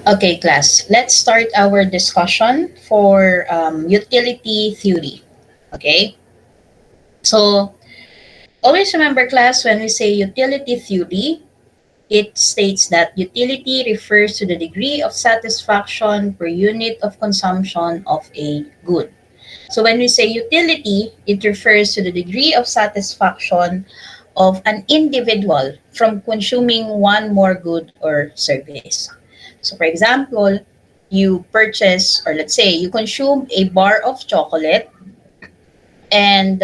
Okay, class. Let's start our discussion for utility theory. Okay. So always remember, class, when we say utility theory, it states that utility refers to the degree of satisfaction per unit of consumption of a good. So when we say utility, it refers to the degree of satisfaction of an individual from consuming one more good or service. So for example, you purchase, or let's say you consume a bar of chocolate, and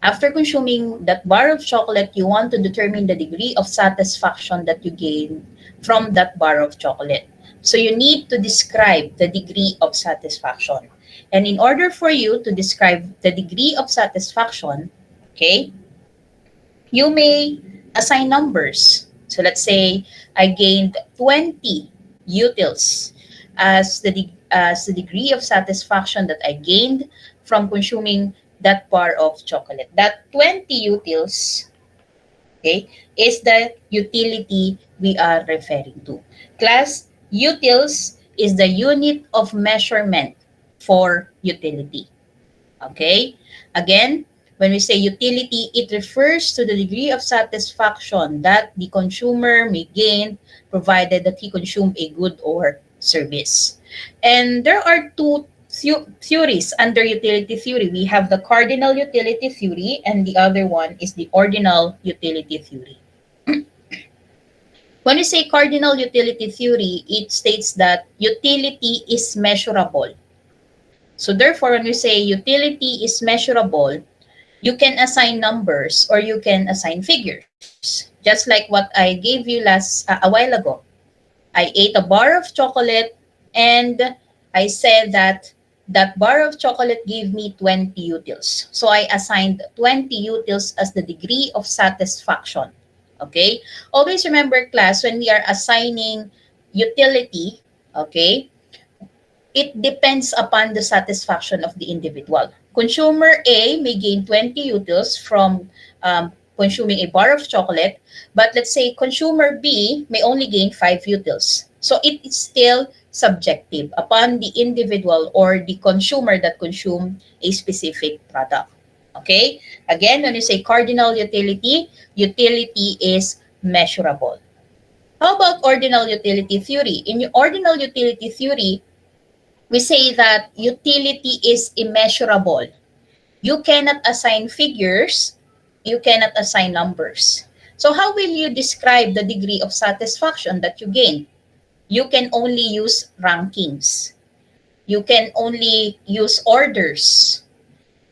after consuming that bar of chocolate, you want to determine the degree of satisfaction that you gain from that bar of chocolate. So you need to describe the degree of satisfaction. And in order for you to describe the degree of satisfaction, okay, you may assign numbers. So let's say I gained 20 utils as the degree of satisfaction that I gained from consuming that bar of chocolate. That 20 utils, okay, is the utility we are referring to. Class, utils is the unit of measurement for utility. Okay? Again, when we say utility, it refers to the degree of satisfaction that the consumer may gain provided that he consumed a good or service. And there are two theories under utility theory. We have the cardinal utility theory, and the other one is the ordinal utility theory. When we say cardinal utility theory, it states that utility is measurable. So therefore, when we say utility is measurable, you can assign numbers or you can assign figures. Just like what I gave you a while ago. I ate a bar of chocolate, and I said that that bar of chocolate gave me 20 utils. So I assigned 20 utils as the degree of satisfaction. Okay? Always remember, class, when we are assigning utility, okay, it depends upon the satisfaction of the individual. Consumer A may gain 20 utils from consuming a bar of chocolate, but let's say consumer B may only gain 5 utils. So it is still subjective upon the individual or the consumer that consume a specific product. Okay? Again, when you say cardinal utility, utility is measurable. How about ordinal utility theory? In ordinal utility theory, we say that utility is immeasurable. You cannot assign figures, you cannot assign numbers. So how will you describe the degree of satisfaction that you gain? You can only use rankings. You can only use orders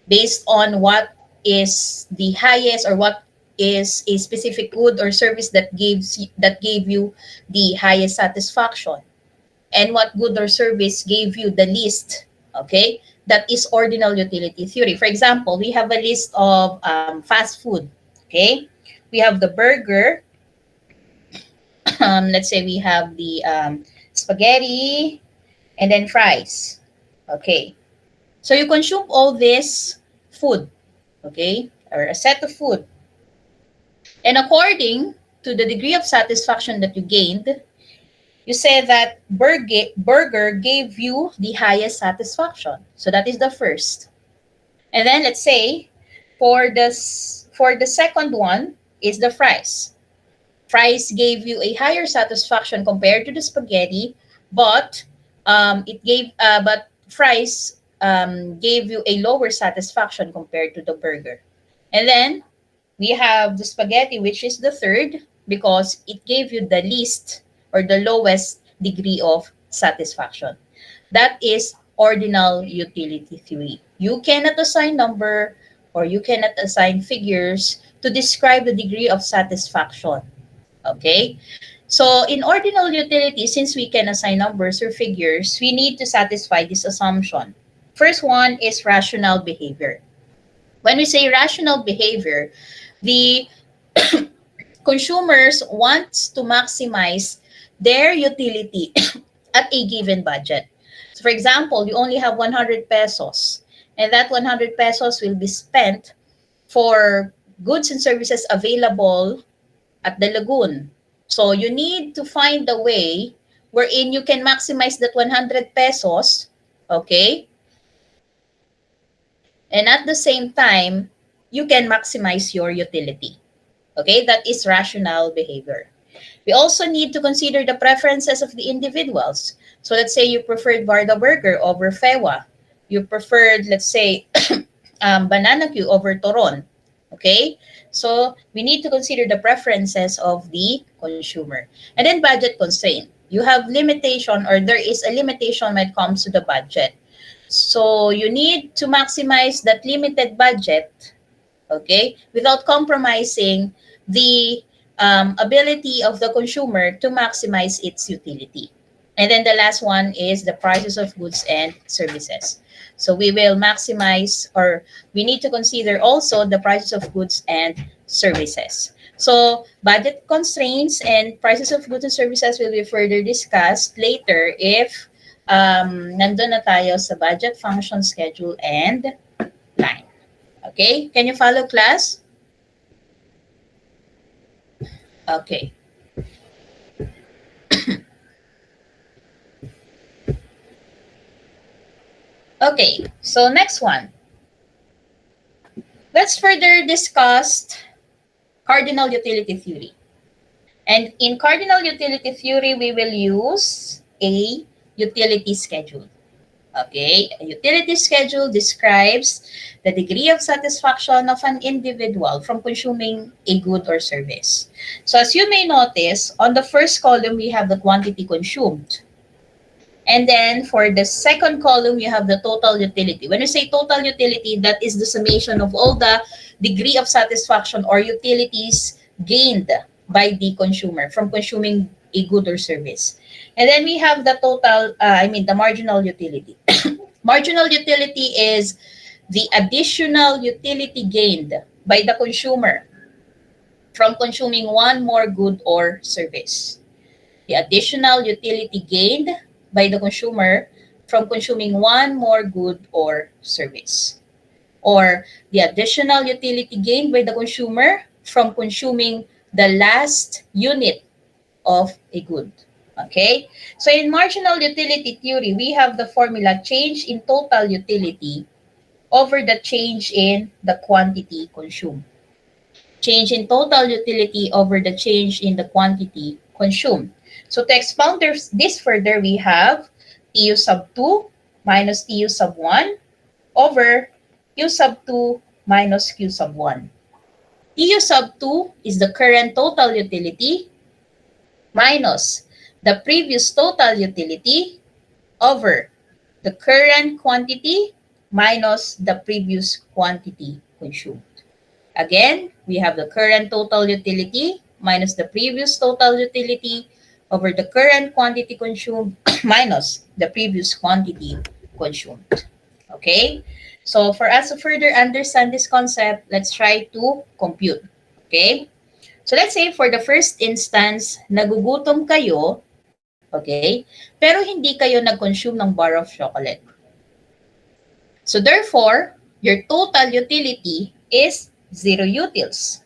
based on what is the highest, or what is a specific good or service that gave you the highest satisfaction, and what good or service gave you the least. Okay, that is ordinal utility theory. For example, we have a list of fast food. Okay, we have the burger. Let's say we have the spaghetti and then fries. Okay, so you consume all this food, okay, or a set of food, and according to the degree of satisfaction that you gained, you say that burger gave you the highest satisfaction. So that is the first. And then let's say for the second one is the fries. Fries gave you a higher satisfaction compared to the spaghetti, but but fries gave you a lower satisfaction compared to the burger. And then we have the spaghetti, which is the third, because it gave you the least or the lowest degree of satisfaction. That is ordinal utility theory. You cannot assign number or you cannot assign figures to describe the degree of satisfaction. Okay? So in ordinal utility, since we can assign numbers or figures, we need to satisfy this assumption. First one is rational behavior. When we say rational behavior, the consumers want to maximize their utility at a given budget. So for example, you only have 100 pesos, and that 100 pesos will be spent for goods and services available at the lagoon. So you need to find a way wherein you can maximize that 100 pesos, okay? And at the same time, you can maximize your utility. Okay, that is rational behavior. We also need to consider the preferences of the individuals. So let's say you preferred Varda Burger over Fewa. You preferred, let's say, Banana Q over Toron. Okay, so we need to consider the preferences of the consumer. And then budget constraint. You have limitation, or there is a limitation when it comes to the budget. So you need to maximize that limited budget, okay, without compromising the ability of the consumer to maximize its utility. And then the last one is the prices of goods and services. So we will maximize, or we need to consider also the prices of goods and services. So budget constraints and prices of goods and services will be further discussed later if nandun na tayo sa budget, function, schedule, and line. Okay, can you follow, class? Okay. Okay, so next one. Let's further discuss cardinal utility theory. And in cardinal utility theory, we will use a utility schedule. Okay, a utility schedule describes the degree of satisfaction of an individual from consuming a good or service. So as you may notice, on the first column, we have the quantity consumed. And then for the second column, you have the total utility. When you say total utility, that is the summation of all the degree of satisfaction or utilities gained by the consumer from consuming a good or service. And then we have the total, the marginal utility. Marginal utility is the additional utility gained by the consumer from consuming one more good or service. The additional utility gained by the consumer from consuming one more good or service. Or the additional utility gained by the consumer from consuming the last unit of a good. Okay? So in marginal utility theory, we have the formula change in total utility over the change in the quantity consumed. Change in total utility over the change in the quantity consumed. So to expound this further, we have TU sub 2 minus TU sub 1 over Q sub 2 minus Q sub 1. TU sub 2 is the current total utility minus the previous total utility over the current quantity minus the previous quantity consumed. Again, we have the current total utility minus the previous total utility over the current quantity consumed minus the previous quantity consumed. Okay? So for us to further understand this concept, let's try to compute. Okay? So let's say for the first instance, nagugutom kayo, okay, pero hindi kayo nag-consume ng bar of chocolate. So therefore, your total utility is 0 utils.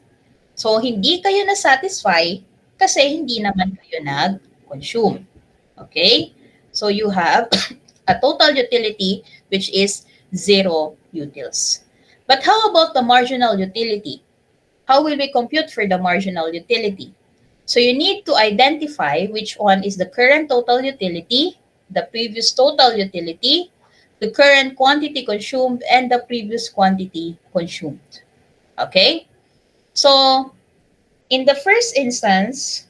So hindi kayo na-satisfy kasi hindi naman kayo nag-consume. Okay? So you have a total utility which is 0 utils. But how about the marginal utility? How will we compute for the marginal utility? So you need to identify which one is the current total utility, the previous total utility, the current quantity consumed, and the previous quantity consumed. Okay? So in the first instance,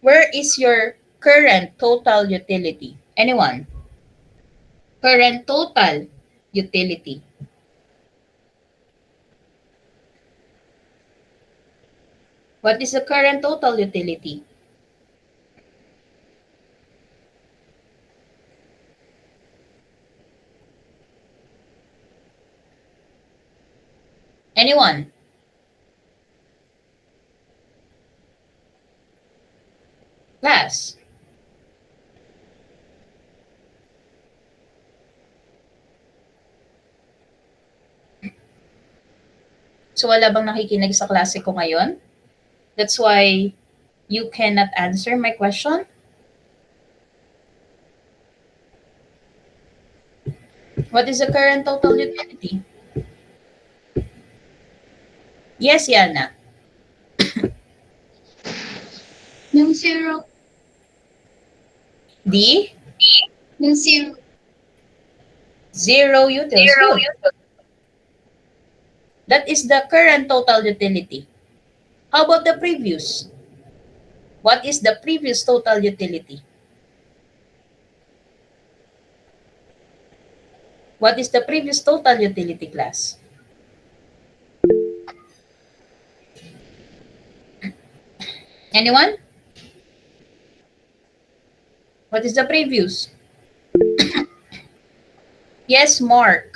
where is your current total utility? Anyone? Current total utility. What is the current total utility? Anyone? Class? So wala bang nakikinig sa klase ko ngayon? That's why You cannot answer my question? What is the current total utility? Yes, Yana. Yung zero. The Yung zero. zero utils. Good. That is the current total utility. How about the previous? What is the previous total utility? What is the previous total utility, class? Anyone? What is the previous? Yes, Mark.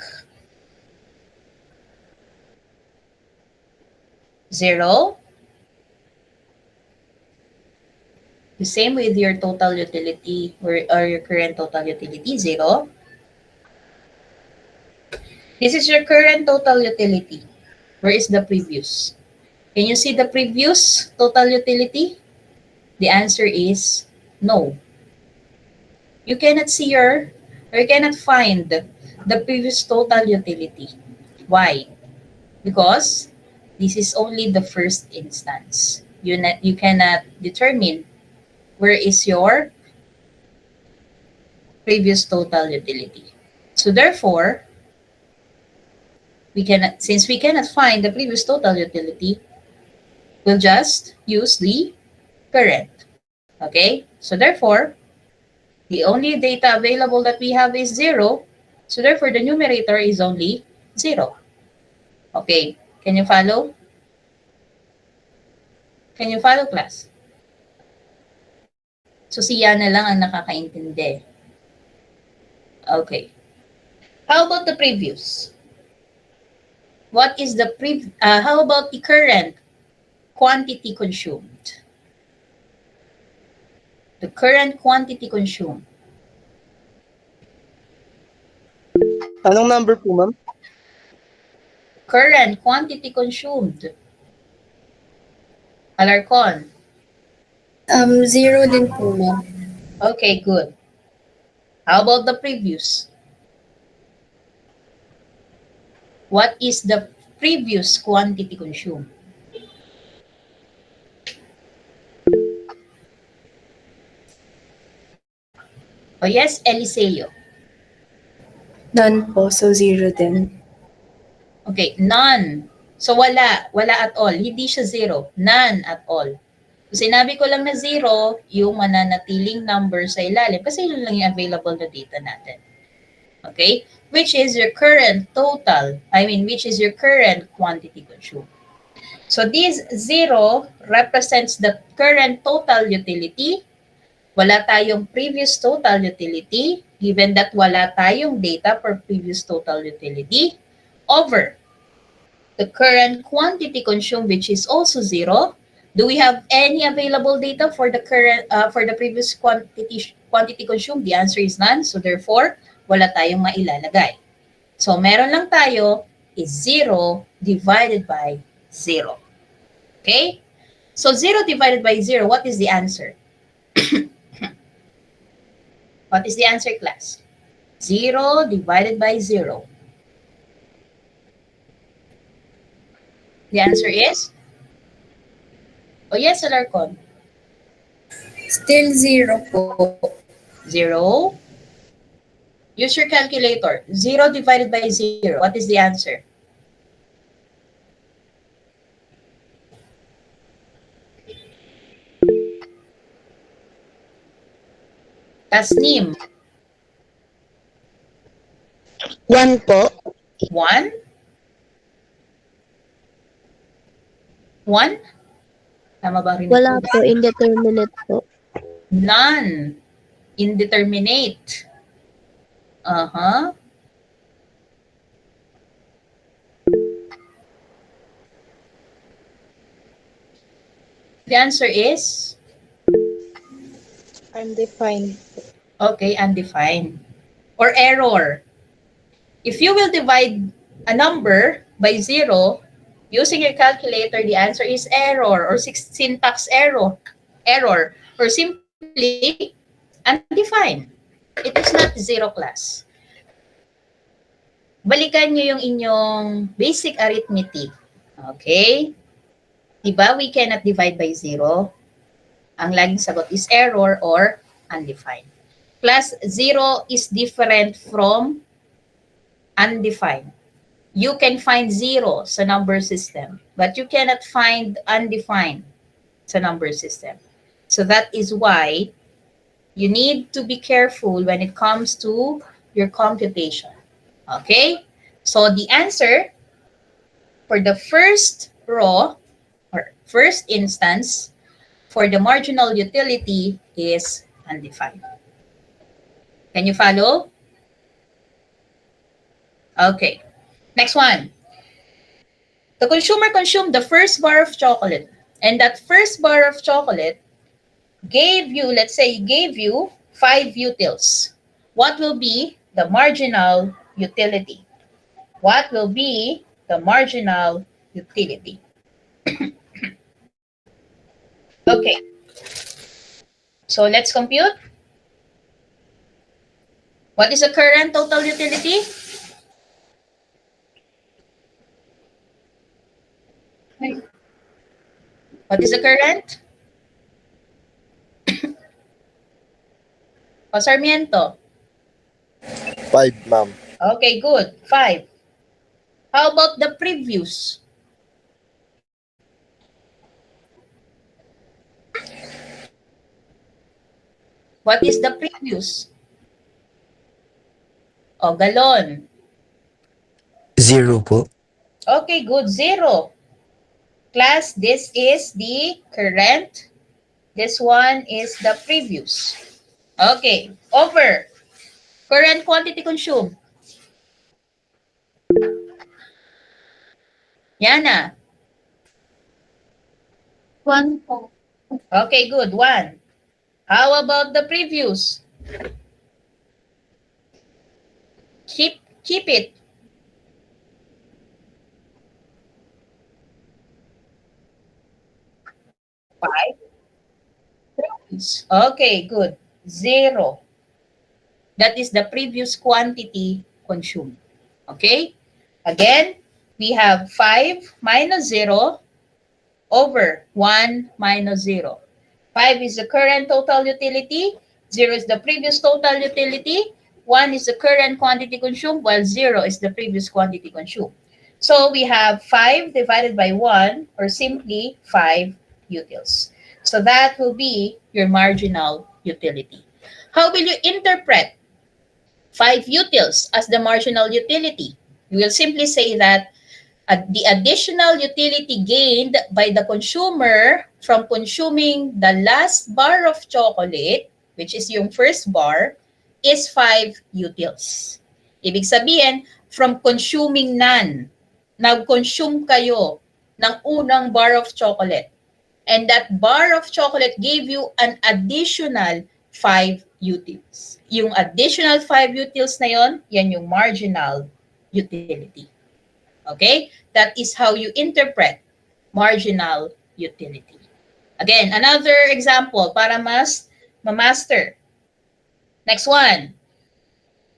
0. The same with your total utility or your current total utility, 0. This is your current total utility. Where is the previous? Can you see the previous total utility? The answer is no. You cannot see or you cannot find the previous total utility. Why? Because this is only the first instance. You cannot determine where is your previous total utility. So therefore, since we cannot find the previous total utility, we'll just use the current. Okay? So therefore, the only data available that we have is 0. So therefore, the numerator is only 0. Okay. Can you follow? Can you follow, class? So si Yana lang ang nakakaintindi. Okay. How about the previous? What is the how about the current quantity consumed? The current quantity consumed. Anong number po, ma'am? Current quantity consumed. Alarcon. Zero din po, ma'am. Okay, good. How about the previous? What is the previous quantity consumed? Oh yes, Eliseo. None po, so zero din. Okay, none. So wala. Wala at all. Hindi siya 0. None at all. So sinabi ko lang na 0, yung mananatiling number sa ilalim kasi yun lang yung available na data natin. Okay? Which is your current total. Which is your current quantity consumed. So this 0 represents the current total utility. Wala tayong previous total utility, given that wala tayong data for previous total utility, over the current quantity consumed, which is also 0. Do we have any available data for the current for the previous quantity consumed? The answer is none. So therefore, wala tayong mailalagay. So meron lang tayo is 0 divided by 0. Okay? So 0 divided by 0, what is the answer? What is the answer, class? 0 divided by 0. The answer is? Oh yes, Alarcon. Still zero po. 0. Use your calculator. 0 divided by 0. What is the answer? Tasnim. 1 po. 1? 1? Tama ba rin? Wala po, indeterminate po. None. Indeterminate. Uh-huh. The answer is? Undefined. Okay, undefined. Or error. If you will divide a number by 0, using your calculator, the answer is error or syntax error. error or simply undefined. It is not zero class. Balikan nyo yung inyong basic arithmetic. Okay? Diba? We cannot divide by zero. Ang laging sagot is error or undefined. Class zero is different from undefined. You can find zero sa number system, but you cannot find undefined sa number system. So that is why you need to be careful when it comes to your computation. Okay? So the answer for the first row or first instance for the marginal utility is undefined. Can you follow? Okay. Next one. The consumer consumed the first bar of chocolate, and that first bar of chocolate gave you, let's say, gave you 5 utils. What will be the marginal utility? What will be the marginal utility? Okay. So let's compute. What is the current total utility? What is the current? O Sarmiento. 5, ma'am. Okay, good. 5. How about the previous? What is the previous? O galon. 0 po. Okay, good. 0. Class, this is the current. This one is the previous. Okay, over. Current quantity consumed. Yana. 1 po. Okay, good. 1. How about the previous? Keep it. Five. Okay, good. 0. That is the previous quantity consumed. Okay? Again, we have 5 minus 0 over 1 minus 0. 5 is the current total utility. 0 is the previous total utility. 1 is the current quantity consumed, while 0 is the previous quantity consumed. So we have 5 divided by 1, or simply 5 utils. So that will be your marginal utility. How will you interpret 5 utils as the marginal utility? You will simply say that the additional utility gained by the consumer from consuming the last bar of chocolate, which is yung first bar, is 5 utils. Ibig sabihin, from consuming none, nag-consume kayo ng unang bar of chocolate. And that bar of chocolate gave you an additional 5 utils. Yung additional 5 utils na yon, yan yung marginal utility. Okay? That is how you interpret marginal utility. Again, another example para mas ma-master. Next one.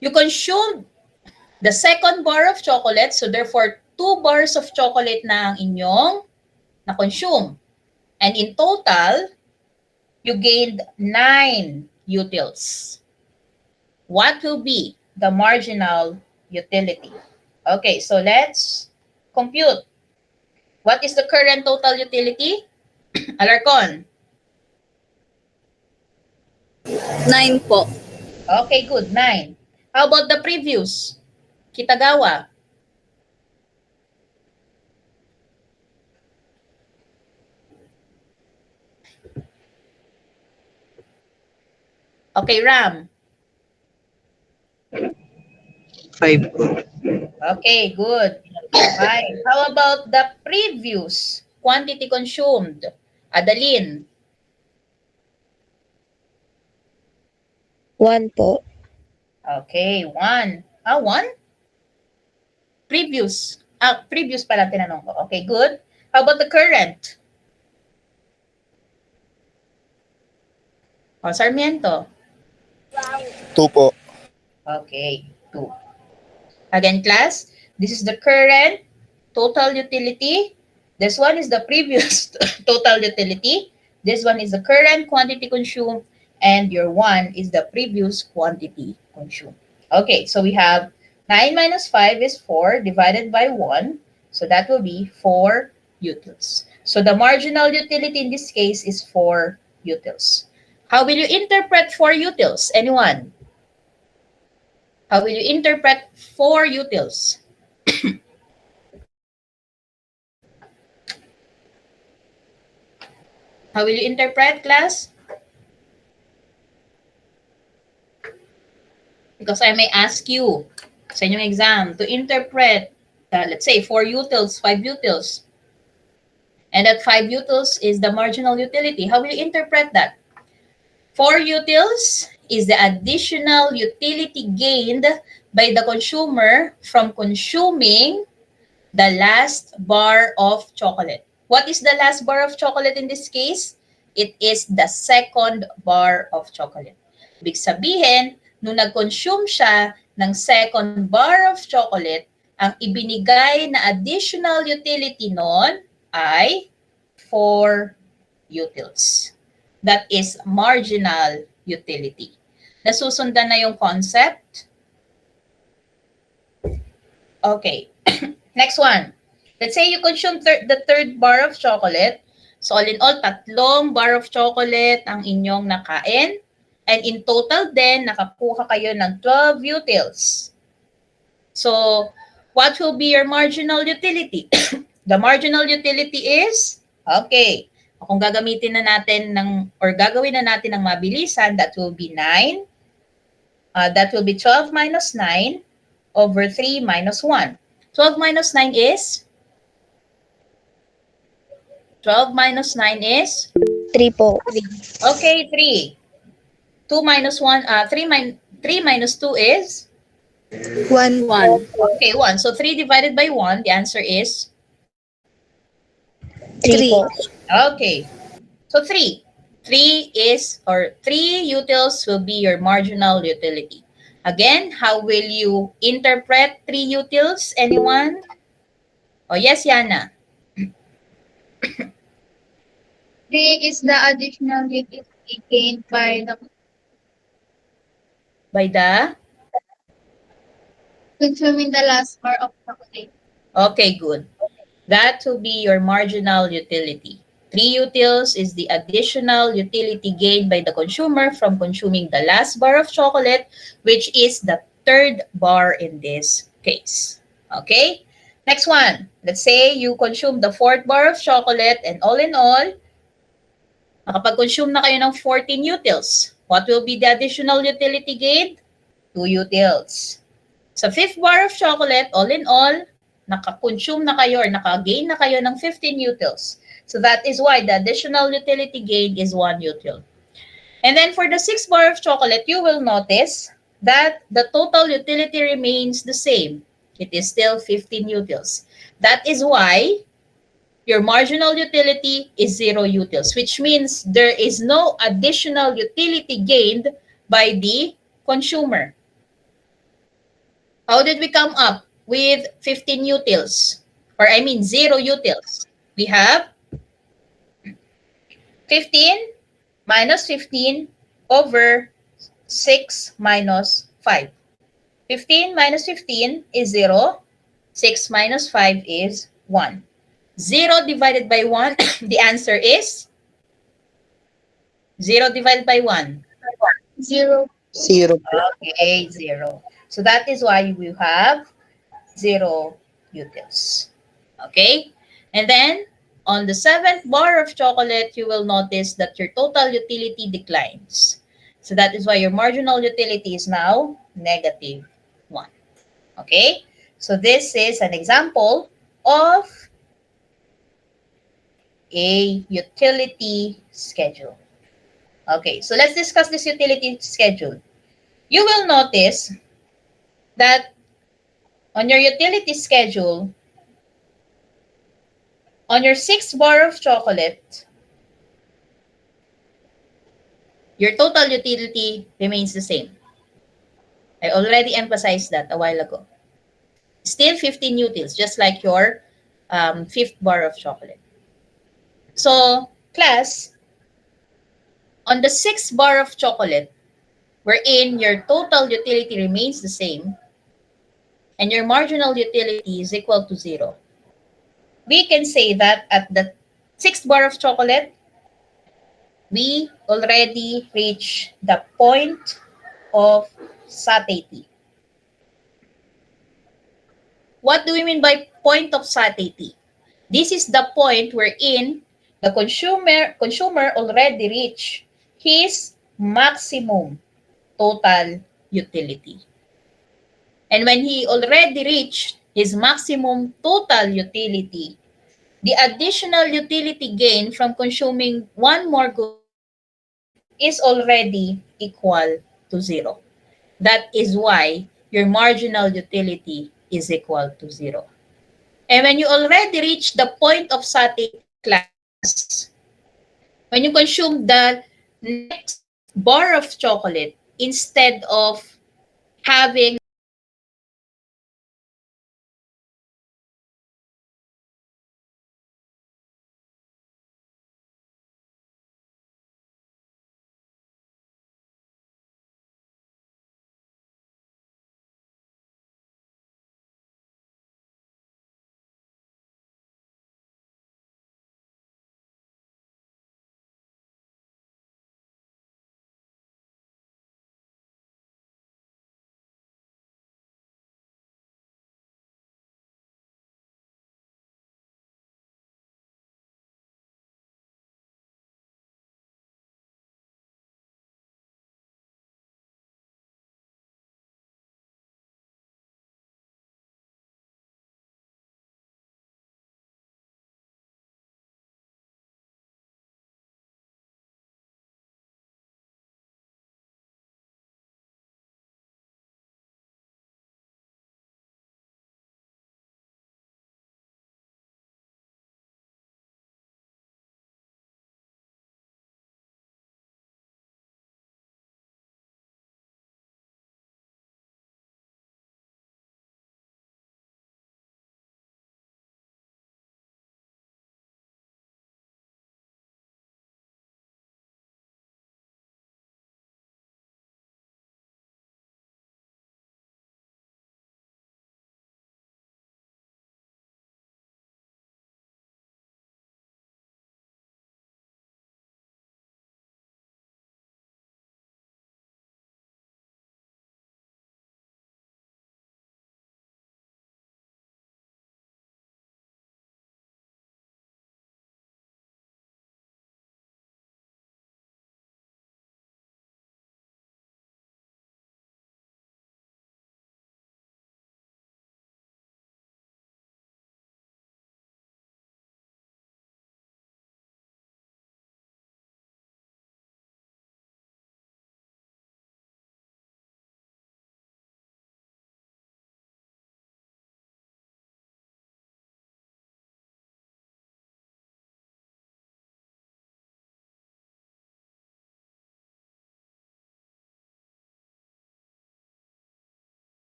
You consumed the second bar of chocolate, so therefore 2 bars of chocolate na ang inyong na-consume. And in total, you gained 9 utils. What will be the marginal utility? Okay, so let's compute. What is the current total utility? Alarcon. 9 po. Okay, good. 9. How about the previous? Kitagawa. Okay, Ram. 5 po. Okay, good. 5. How about the previous quantity consumed? Adeline. 1 po. Okay, 1. 1? Previous. Previous pala tinanong ko. Okay, good. How about the current? O, Sarmiento. 2 po. Okay, 2. Again, class, this is the current total utility. This one is the previous total utility. This one is the current quantity consumed. And your 1 is the previous quantity consumed. Okay, so we have 9 minus 5 is 4 divided by 1. So that will be 4 utils. So the marginal utility in this case is 4 utils. How will you interpret 4 utils? Anyone? How will you interpret 4 utils? How will you interpret, class? Because I may ask you sa inyong exam to interpret, let's say, 4 utils, 5 utils. And that 5 utils is the marginal utility. How will you interpret that? 4 utils is the additional utility gained by the consumer from consuming the last bar of chocolate. What is the last bar of chocolate in this case? It is the second bar of chocolate. Ibig sabihin, nung nag-consume siya ng second bar of chocolate, ang ibinigay na additional utility nun ay 4 utils. That is marginal utility. Nasusundan na yung concept? Okay. Next one. Let's say you consume the third bar of chocolate. So all in all, 3 bar of chocolate ang inyong nakain. And in total then, nakakuha kayo ng 12 utils. So what will be your marginal utility? The marginal utility is, okay, kung gagamitin na natin or gagawin na natin ng mabilisan, that will be 9. That will be 12 minus 9 over 3 minus 1. 12 minus 9 is? 12 minus 9 is? 3 po. Okay, 3. 2 minus 1, 3 minus 2 is? 1. Okay, 1. So 3 divided by 1, the answer is? 3 po. Okay. So 3. 3 utils will be your marginal utility. Again, how will you interpret 3 utils? Anyone? Oh, yes, Yana. 3 is the additional utility gained by the consuming the last bar of chocolate. Okay, good. That will be your marginal utility. 3 utils is the additional utility gained by the consumer from consuming the last bar of chocolate, which is the third bar in this case. Okay? Next one. Let's say you consume the 4th bar of chocolate and all in all, nakapag-consume na kayo ng 14 utils. What will be the additional utility gained? 2 utils. Sa 5th bar of chocolate, all in all, naka-consume na kayo or naka-gain na kayo ng 15 utils. So that is why the additional utility gain is 1 util. And then for the 6th bar of chocolate, you will notice that the total utility remains the same. It is still 15 utils. That is why your marginal utility is 0 utils, which means there is no additional utility gained by the consumer. How did we come up with 15 utils? Or 0 utils. We have 15 minus 15 over 6 minus 5. 15 minus 15 is 0. 6 minus 5 is 1. 0 divided by 1, the answer is? 0 divided by 1. 0. 0 po. Okay, 0. So that is why we have 0 utils. Okay? And then, on the 7th bar of chocolate, you will notice that your total utility declines. So that is why your marginal utility is now negative 1. Okay? So this is an example of a utility schedule. Okay, so let's discuss this utility schedule. You will notice that on your utility schedule, on your 6th bar of chocolate, your total utility remains the same. I already emphasized that a while ago. Still 15 utils, just like your fifth bar of chocolate. So, class, on the sixth bar of chocolate, wherein your total utility remains the same, and your marginal utility is equal to 0, we can say that at the sixth bar of chocolate, we already reached the point of satiety. What do we mean by point of satiety? This is the point wherein the consumer already reached his maximum total utility. And when he already reached his maximum total utility, the additional utility gain from consuming one more good is already equal to 0. That is why your marginal utility is equal to 0. And when you already reach the point of satiety, class, when you consume the next bar of chocolate, instead of having